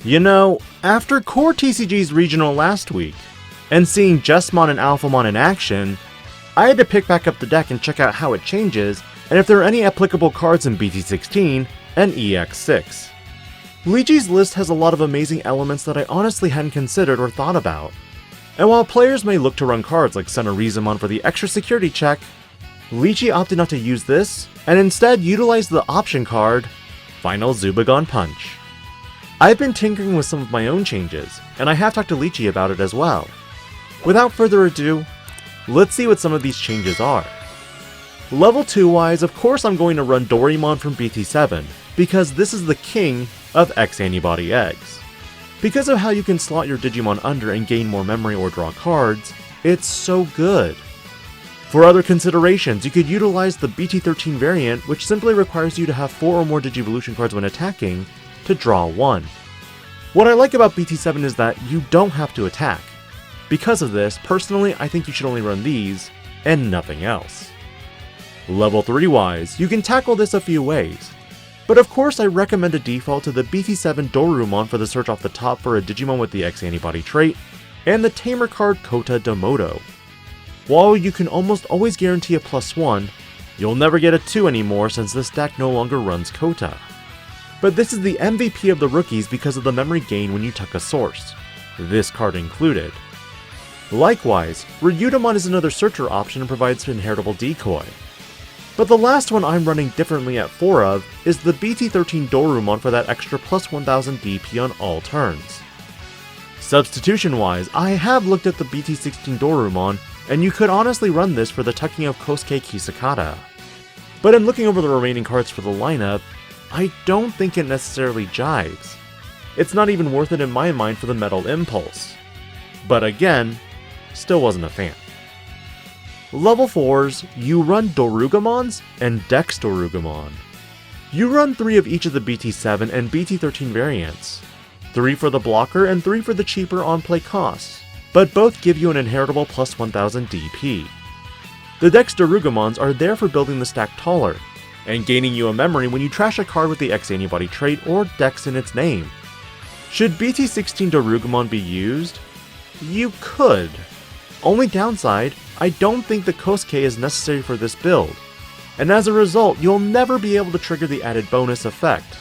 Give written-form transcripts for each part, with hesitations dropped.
You know, after Core TCG's regional last week, and seeing Jesmon and Alphamon in action, I had to pick back up the deck and check out how it changes, and if there are any applicable cards in BT16 and EX6. Lichi's list has a lot of amazing elements that I honestly hadn't considered or thought about. And while players may look to run cards like ouryumon for the extra security check, Lichi opted not to use this, and instead utilized the option card, Final Zubagon Punch. I've been tinkering with some of my own changes, and I have talked to Lichi about it as well. Without further ado, let's see what some of these changes are. Level 2 wise, of course I'm going to run Dorimon from BT7, because this is the king of X-Antibody eggs. Because of how you can slot your Digimon under and gain more memory or draw cards, it's so good. For other considerations, you could utilize the BT13 variant, which simply requires you to have 4 or more Digivolution cards when attacking, to draw 1. What I like about BT7 is that you don't have to attack. Because of this, personally I think you should only run these, and nothing else. Level 3 wise, you can tackle this a few ways. But of course I recommend a default to the BT7 dorumon for the search off the top for a Digimon with the X-Antibody trait, and the Tamer card Kota Domodo. While you can almost always guarantee a +1, you'll never get a 2 anymore since this deck no longer runs Kota. But this is the MVP of the rookies because of the memory gain when you tuck a source, this card included. Likewise, Ouryumon is another searcher option and provides inheritable decoy. But the last one I'm running differently at 4 of is the BT13 dorumon for that extra +1000 DP on all turns. Substitution wise, I have looked at the BT16 dorumon, and you could honestly run this for the tucking of Kosuke Kisakata. But in looking over the remaining cards for the lineup, I don't think it necessarily jives. It's not even worth it in my mind for the Metal Impulse. But again, still wasn't a fan. Level 4s, you run dorugamons and dexdorugamon. You run 3 of each of the BT7 and BT13 variants. 3 for the blocker and 3 for the cheaper on-play costs, but both give you an inheritable +1000 DP. The dexdorugamons are there for building the stack taller, and gaining you a memory when you trash a card with the X-Antibody trait or Dex in its name. Should BT16 Dorugamon be used? You could. Only downside, I don't think the Kosuke is necessary for this build, and as a result, you'll never be able to trigger the added bonus effect.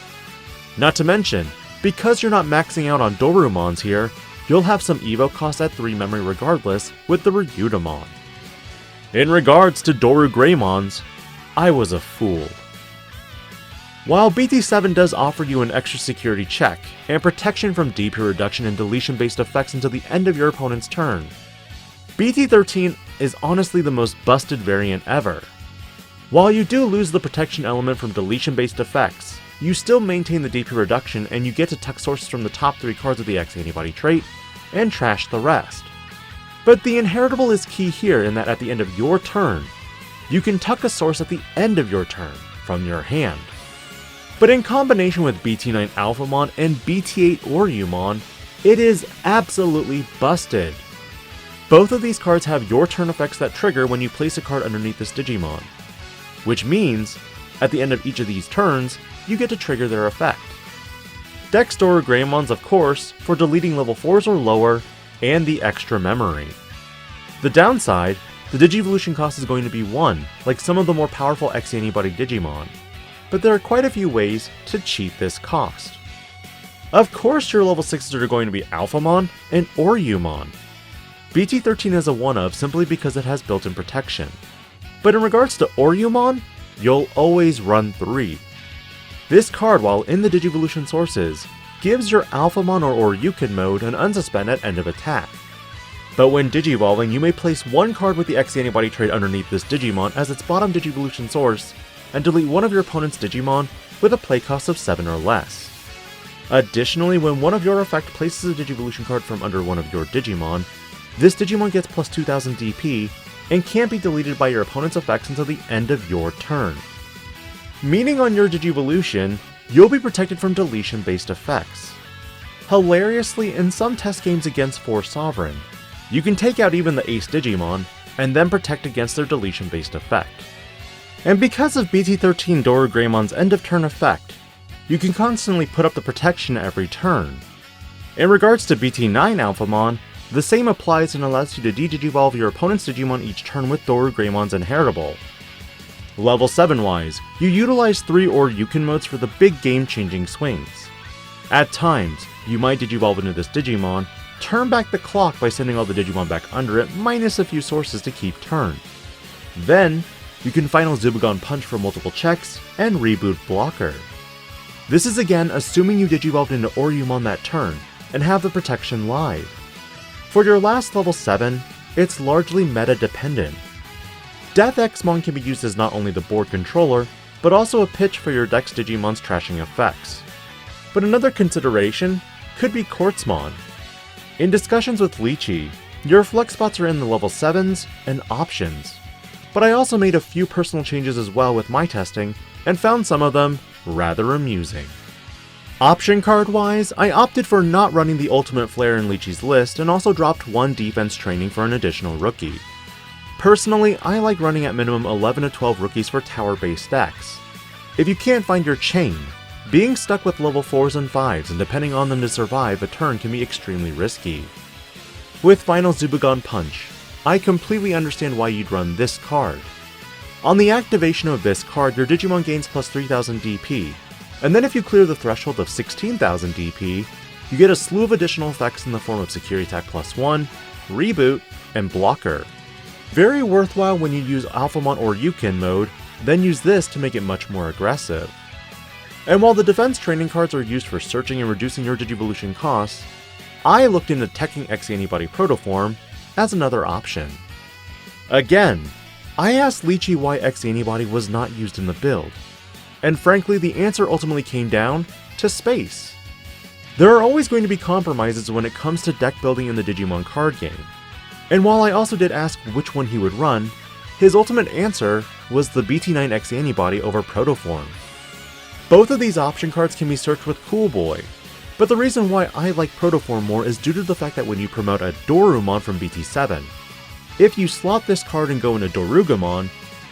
Not to mention, because you're not maxing out on dorumons here, you'll have some evo cost at 3 memory regardless with the Ouryumon. In regards to dorugreymons, I was a fool. While BT7 does offer you an extra security check, and protection from DP reduction and deletion based effects until the end of your opponent's turn, BT13 is honestly the most busted variant ever. While you do lose the protection element from deletion based effects, you still maintain the DP reduction and you get to tuck sources from the top 3 cards of the X-Antibody trait, and trash the rest. But the inheritable is key here in that at the end of your turn, you can tuck a source at the end of your turn, from your hand. But in combination with BT9 Alphamon and BT8 Ouryumon, it is absolutely busted. Both of these cards have your turn effects that trigger when you place a card underneath this Digimon, which means, at the end of each of these turns, you get to trigger their effect. Dexdorugreymons, of course, for deleting level 4s or lower, and the extra memory. The downside, the Digivolution cost is going to be 1, like some of the more powerful X-Antibody Digimon, but there are quite a few ways to cheat this cost. Of course your level 6s are going to be Alphamon and Ouryumon. BT13 is a 1-of simply because it has built-in protection. But in regards to Ouryumon, you'll always run 3. This card, while in the Digivolution sources, gives your Alphamon or Ouryuken mode an unsuspend at end of attack. But when Digivolving, you may place 1 card with the X-Antibody trait underneath this Digimon as its bottom Digivolution source, and delete one of your opponent's Digimon with a play cost of 7 or less. Additionally, when one of your effect places a Digivolution card from under one of your Digimon, this Digimon gets plus 2000 DP and can't be deleted by your opponent's effects until the end of your turn. Meaning on your Digivolution, you'll be protected from deletion-based effects. Hilariously, in some test games against 4 Sovereign, you can take out even the Ace Digimon, and then protect against their deletion-based effect. And because of BT13 Dorugremon's end of turn effect, you can constantly put up the protection every turn. In regards to BT9 Alphamon, the same applies and allows you to de-digivolve your opponent's Digimon each turn with Dorugreymons inheritable. Level 7 wise, you utilize 3 Ouryuken modes for the big game-changing swings. At times, you might digivolve into this Digimon, turn back the clock by sending all the Digimon back under it minus a few sources to keep turn. Then, you can final Zubagon Punch for multiple checks, and reboot Blocker. This is again assuming you digivolved into Ouryumon that turn, and have the protection live. For your last level 7, it's largely meta dependent. Death Xmon can be used as not only the board controller, but also a pitch for your Dex Digimon's trashing effects. But another consideration could be Quartzmon. In discussions with Lichi, your flex spots are in the level 7s and options. But I also made a few personal changes as well with my testing, and found some of them rather amusing. Option card wise, I opted for not running the Ultimate Flare in Lichi's list and also dropped 1 defense training for an additional rookie. Personally, I like running at minimum 11 to 12 rookies for tower-based decks. If you can't find your chain, being stuck with level 4s and 5s and depending on them to survive a turn can be extremely risky. With Final Zubagon Punch, I completely understand why you'd run this card. On the activation of this card, your Digimon gains plus 3000 DP, and then if you clear the threshold of 16,000 DP, you get a slew of additional effects in the form of Security Attack +1, Reboot, and Blocker. Very worthwhile when you use Alphamon Ouryuken mode, then use this to make it much more aggressive. And while the defense training cards are used for searching and reducing your Digivolution costs, I looked into teching X-Antibody Protoform as another option. Again, I asked Lichi why X-Antibody was not used in the build, and frankly the answer ultimately came down to space. There are always going to be compromises when it comes to deck building in the Digimon card game, and while I also did ask which one he would run, his ultimate answer was the BT9 X-Antibody over Protoform. Both of these option cards can be searched with Cool Boy, but the reason why I like Protoform more is due to the fact that when you promote a Dorumon from BT7, if you slot this card and go into dorugamon,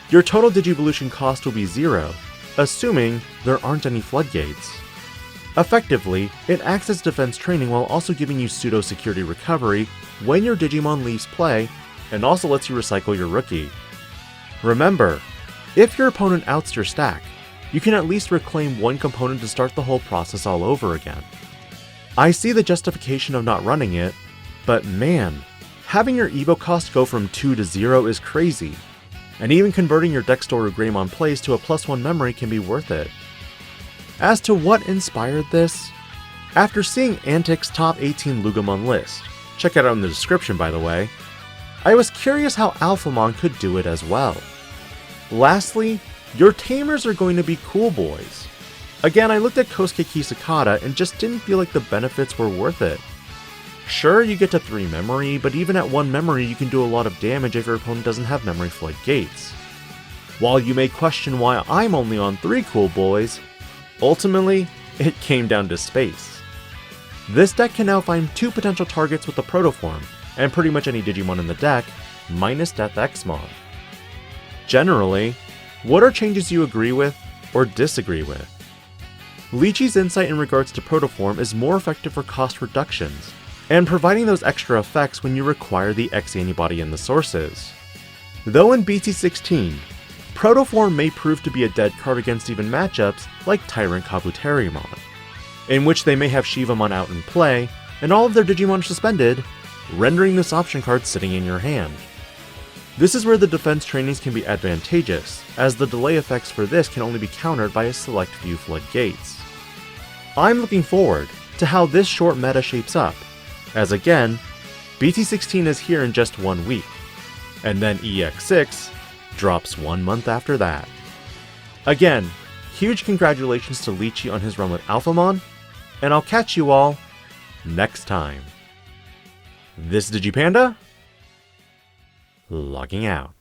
your total Digivolution cost will be 0, assuming there aren't any floodgates. Effectively, it acts as defense training while also giving you pseudo-security recovery when your Digimon leaves play, and also lets you recycle your rookie. Remember, if your opponent outs your stack, you can at least reclaim 1 component to start the whole process all over again. I see the justification of not running it, but man, having your Evo cost go from 2 to 0 is crazy, and even converting your dexdorugamon plays to a +1 memory can be worth it. As to what inspired this, after seeing Antic's top 18 Lugamon list, check it out in the description by the way, I was curious how Alphamon could do it as well. Lastly, your Tamers are going to be Cool Boys. Again, I looked at Kosuke Kisakata and just didn't feel like the benefits were worth it. Sure, you get to 3 memory, but even at 1 memory you can do a lot of damage if your opponent doesn't have memory flood gates. While you may question why I'm only on 3 Cool Boys, ultimately, it came down to space. This deck can now find 2 potential targets with the Protoform, and pretty much any Digimon in the deck, minus Death Xmon. Generally, what are changes you agree with or disagree with? Lichi's insight in regards to Protoform is more effective for cost reductions, and providing those extra effects when you require the X-Antibody in the sources. Though in BT16, Protoform may prove to be a dead card against even matchups like Tyrant Kabuterimon, in which they may have Shivamon out in play, and all of their Digimon suspended, rendering this option card sitting in your hand. This is where the defense trainings can be advantageous, as the delay effects for this can only be countered by a select few floodgates. I'm looking forward to how this short meta shapes up, as again, BT16 is here in just 1 week, and then EX6 drops 1 month after that. Again, huge congratulations to Lichi on his run with Alphamon, and I'll catch you all next time. This is Digi-Panda, logging out.